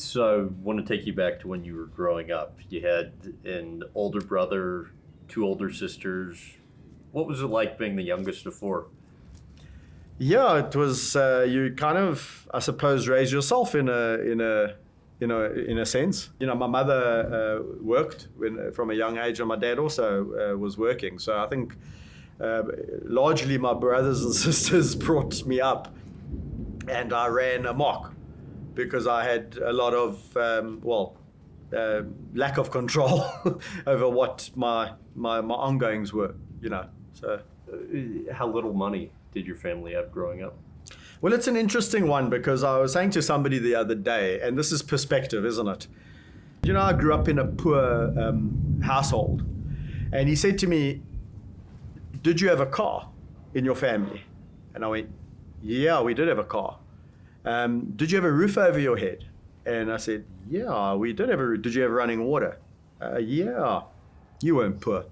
So I want to take you back to when you were growing up. You had an older brother, two older sisters. What was it like being the youngest of four? Yeah, it was. You kind of, I suppose, raise yourself in a sense. My mother worked from a young age, and my dad also was working. So I think largely my brothers and sisters brought me up, and I ran amok because I had a lot of lack of control over what my ongoings were. So. How little money did your family have growing up? Well, it's an interesting one because I was saying to somebody the other day, and this is perspective, isn't it? I grew up in a poor household, and he said to me, "Did you have a car in your family?" And I went, "Yeah, we did have a car." "Did you have a roof over your head?" And I said, "Yeah, we did have a roof." "Did you have running water?" "Yeah." "You weren't poor."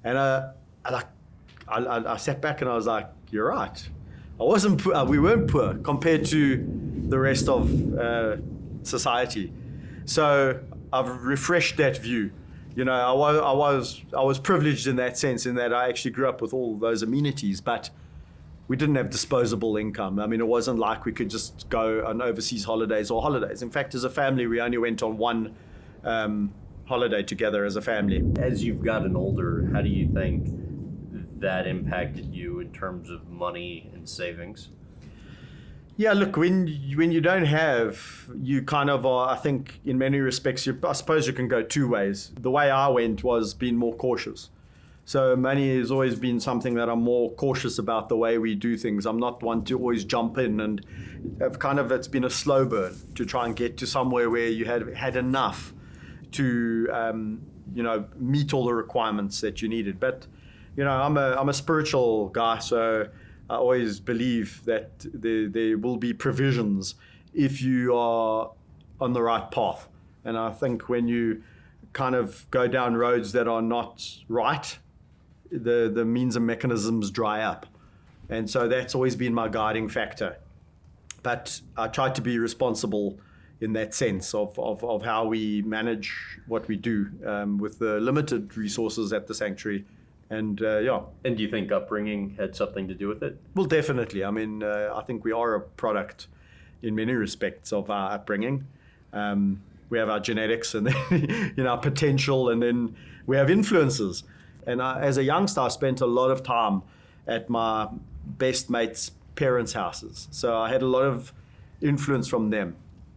And I sat back and I was like, "You're right. I wasn't poor. We weren't poor compared to the rest of society." So I've refreshed that view. I was privileged in that sense, in that I actually grew up with all those amenities, but we didn't have disposable income. I mean, it wasn't like we could just go on overseas holidays or holidays. In fact, as a family, we only went on one holiday together as a family. As you've gotten older, how do you think that impacted you in terms of money and savings? Yeah, look, when you don't have, you kind of are, I think, in many respects, I suppose you can go two ways. The way I went was being more cautious. So money has always been something that I'm more cautious about the way we do things. I'm not one to always jump in, and it's been a slow burn to try and get to somewhere where you had enough to, meet all the requirements that you needed. But I'm a spiritual guy, so I always believe that there will be provisions if you are on the right path. And I think when you kind of go down roads that are not right, the means and mechanisms dry up. And so that's always been my guiding factor. But I try to be responsible in that sense of how we manage what we do with the limited resources at the sanctuary. And And do you think upbringing had something to do with it? Well, definitely. I mean, I think we are a product in many respects of our upbringing. We have our genetics and then, our potential, and then we have influences. And as a youngster, I spent a lot of time at my best mates' parents' houses. So I had a lot of influence from them.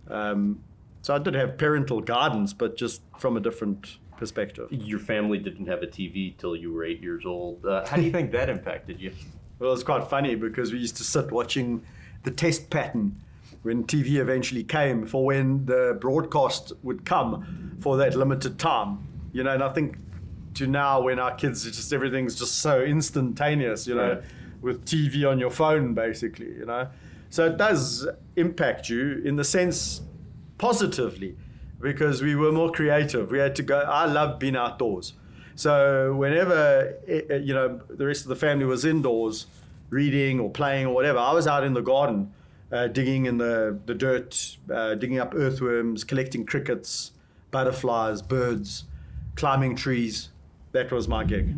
So I did have parental guidance, but just from a different perspective. Your family didn't have a TV till you were 8 years old. How do you think that impacted you? Well, it's quite funny because we used to sit watching the test pattern when TV eventually came for when the broadcast would come for that limited time. And I think to now when our kids, everything's just so instantaneous, Right. with TV on your phone basically, So it does impact you in the sense positively, because we were more creative. We had to go. I love being outdoors. So whenever, the rest of the family was indoors, reading or playing or whatever, I was out in the garden, digging in the dirt, digging up earthworms, collecting crickets, butterflies, birds, climbing trees. That was my gig.